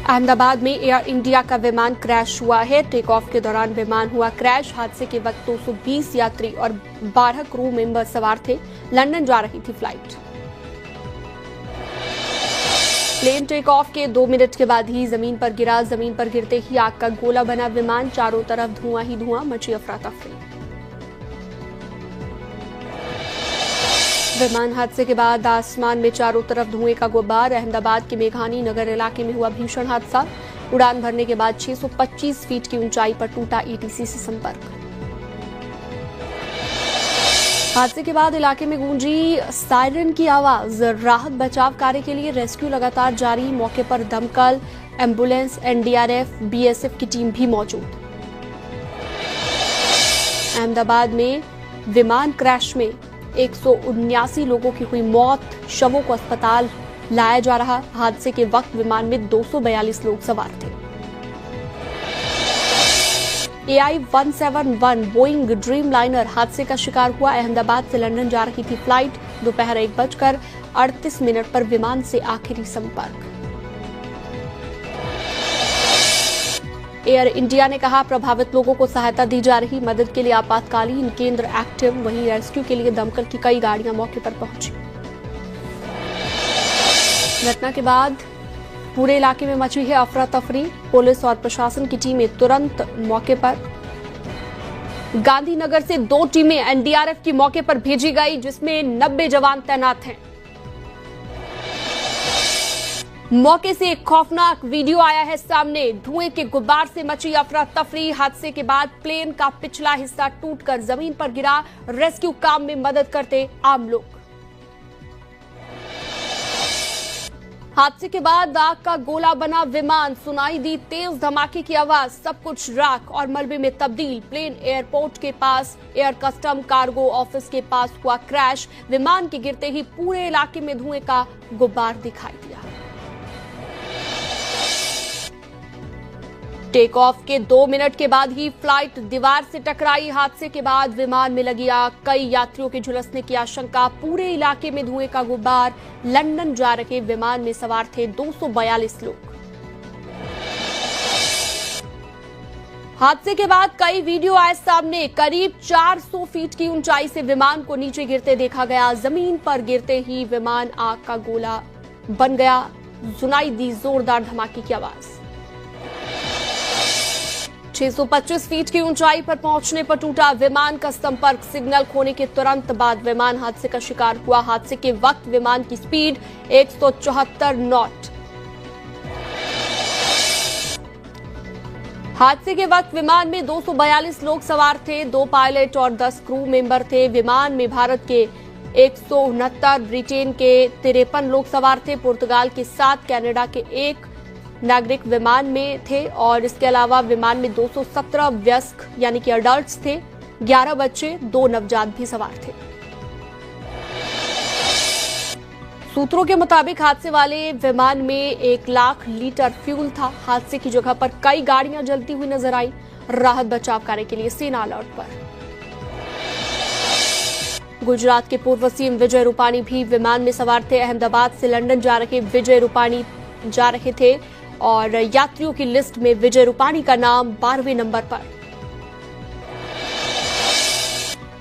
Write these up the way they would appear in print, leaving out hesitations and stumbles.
अहमदाबाद में air India का विमान क्रैश हुआ है। टेक ऑफ के दौरान विमान हुआ क्रैश। हादसे के वक्त 220 यात्री और 12 क्रू मेंबर सवार थे। लंदन जा रही थी फ्लाइट। प्लेन टेक ऑफ के 2 मिनट के बाद ही जमीन पर गिरा। जमीन पर गिरते ही आग का गोला बना विमान। चारों तरफ धुआं ही धुआं, मची अफरा तफरी। विमान हादसे के बाद आसमान में चारों तरफ धुएं का गुब्बार। अहमदाबाद के मेघानी नगर इलाके में हुआ भीषण हादसा। उड़ान भरने के बाद 625 फीट की ऊंचाई पर टूटा एटीसी से संपर्क। हादसे के बाद इलाके में गूंजी सायरन की आवाज। राहत बचाव कार्य के लिए रेस्क्यू लगातार जारी। मौके पर दमकल, एम्बुलेंस, एनडीआरएफ, बीएसएफ की टीम भी मौजूद। अहमदाबाद में विमान क्रैश में 179 लोगों की हुई मौत। शवों को अस्पताल लाया जा रहा। हादसे के वक्त विमान में 242 लोग सवार थे। AI-171 बोइंग ड्रीम लाइनर हादसे का शिकार हुआ। अहमदाबाद से लंदन जा रही थी फ्लाइट। दोपहर 1:38 पर विमान से आखिरी संपर्क। एयर इंडिया ने कहा प्रभावित लोगों को सहायता दी जा रही। मदद के लिए आपातकालीन केंद्र एक्टिव। वहीं रेस्क्यू के लिए दमकल की कई गाड़ियां मौके पर पहुंची। घटना के बाद पूरे इलाके में मची है अफरा तफरी। पुलिस और प्रशासन की टीमें तुरंत मौके पर। गांधीनगर से 2 टीमें एनडीआरएफ की मौके पर भेजी गई, जिसमें 90 जवान तैनात हैं। मौके से एक खौफनाक वीडियो आया है सामने। धुएं के गुब्बार से मची अफरा तफरी। हादसे के बाद प्लेन का पिछला हिस्सा टूटकर जमीन पर गिरा। रेस्क्यू काम में मदद करते आम लोग। हादसे के बाद आग का गोला बना विमान। सुनाई दी तेज धमाके की आवाज। सब कुछ राख और मलबे में तब्दील। प्लेन एयरपोर्ट के पास एयर कस्टम कार्गो ऑफिस के पास हुआ क्रैश। विमान के गिरते ही पूरे इलाके में धुएं का गुब्बार दिखाई दिया। टेक ऑफ के 2 मिनट के बाद ही फ्लाइट दीवार से टकराई। हादसे के बाद विमान में लगी आग। कई यात्रियों के झुलसने की आशंका। पूरे इलाके में धुएं का गुब्बार। लंदन जा रहे विमान में सवार थे 242 लोग। हादसे के बाद कई वीडियो आए सामने। करीब 400 फीट की ऊंचाई से विमान को नीचे गिरते देखा गया। जमीन पर गिरते ही विमान आग का गोला बन गया। सुनाई दी जोरदार धमाके की आवाज। 625 फीट की ऊंचाई पर पहुंचने पर टूटा विमान का संपर्क। सिग्नल खोने के तुरंत बाद विमान हादसे का शिकार हुआ। हादसे के वक्त विमान की स्पीड 174 नॉट। हादसे के वक्त विमान में 242 लोग सवार थे। 2 पायलट और 10 क्रू मेंबर थे। विमान में भारत के 169, ब्रिटेन के 53 लोग सवार थे। पुर्तगाल के 7, कनाडा के 1 नागरिक विमान में थे और इसके अलावा विमान में 217 वयस्क यानी कि अडल्ट्स थे। 11 बच्चे, 2 नवजात भी सवार थे। सूत्रों के मुताबिक हादसे वाले विमान में 1 लाख लीटर फ्यूल था। हादसे की जगह पर कई गाड़ियां जलती हुई नजर आई। राहत बचाव कार्य के लिए सेना अलर्ट पर। गुजरात के पूर्व सीएम विजय रूपाणी भी विमान में सवार थे। अहमदाबाद से लंदन जा रहे विजय रूपाणी जा रहे थे और यात्रियों की लिस्ट में विजय रूपाणी का नाम 12वें नंबर पर।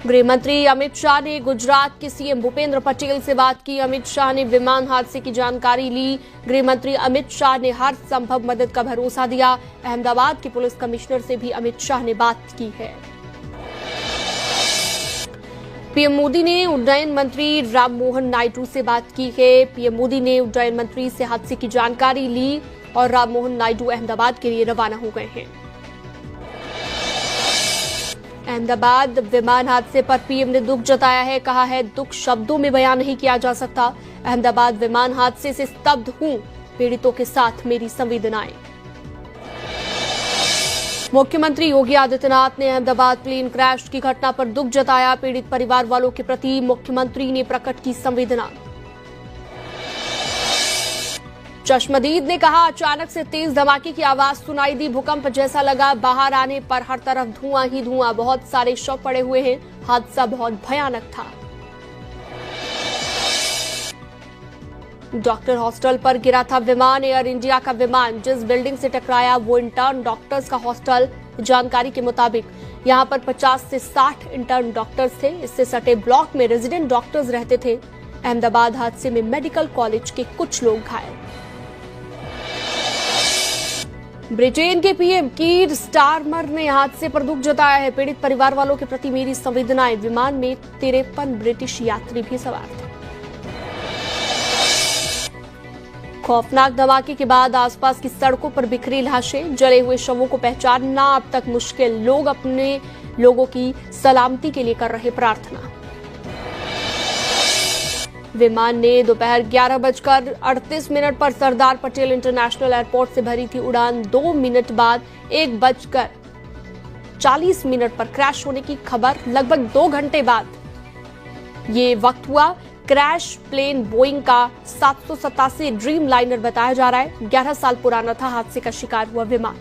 गृह मंत्री अमित शाह ने गुजरात के सीएम भूपेंद्र पटेल से बात की। अमित शाह ने विमान हादसे की जानकारी ली। गृह मंत्री अमित शाह ने हर संभव मदद का भरोसा दिया। अहमदाबाद के पुलिस कमिश्नर से भी अमित शाह ने बात की है। पीएम मोदी ने उड्डयन मंत्री राममोहन नायडू से बात की है। पीएम मोदी ने उड्डयन मंत्री से हादसे की जानकारी ली और राममोहन नायडू अहमदाबाद के लिए रवाना हो गए हैं। अहमदाबाद विमान हादसे पर पीएम ने दुख जताया है। कहा है दुख शब्दों में बयान नहीं किया जा सकता। अहमदाबाद विमान हादसे से स्तब्ध हूं। पीड़ितों के साथ मेरी संवेदनाएं। मुख्यमंत्री योगी आदित्यनाथ ने अहमदाबाद प्लेन क्रैश की घटना पर दुख जताया। पीड़ित परिवार वालों के प्रति मुख्यमंत्री ने प्रकट की संवेदना। चश्मदीद ने कहा अचानक से तेज धमाके की आवाज सुनाई दी। भूकंप जैसा लगा। बाहर आने पर हर तरफ धुआं ही धुआं। बहुत सारे शव पड़े हुए हैं। हादसा बहुत भयानक था। डॉक्टर हॉस्टल पर गिरा था विमान। एयर इंडिया का विमान जिस बिल्डिंग से टकराया वो इंटर्न डॉक्टर्स का हॉस्टल। जानकारी के मुताबिक यहां पर 50 से 60 इंटर्न डॉक्टर्स थे। इससे सटे ब्लॉक में रेजिडेंट डॉक्टर्स रहते थे। अहमदाबाद हादसे में मेडिकल कॉलेज के कुछ लोग घायल। ब्रिटेन के पीएम कीर स्टारमर ने हादसे पर दुख जताया है। पीड़ित परिवार वालों के प्रति मेरी संवेदनाएं। विमान में 53 ब्रिटिश यात्री भी सवार थे। खौफनाक धमाके के बाद आसपास की सड़कों पर बिखरी लाशें। जले हुए शवों को पहचानना अब तक मुश्किल। लोग अपने लोगों की सलामती के लिए कर रहे प्रार्थना। विमान ने दोपहर 11:38 पर सरदार पटेल इंटरनेशनल एयरपोर्ट से भरी थी उड़ान। 2 मिनट बाद 1:40 पर क्रैश होने की खबर। लगभग 2 घंटे बाद ये वक्त हुआ। क्रैश प्लेन बोइंग का 787 ड्रीम लाइनर बताया जा रहा है। 11 साल पुराना था हादसे का शिकार हुआ विमान।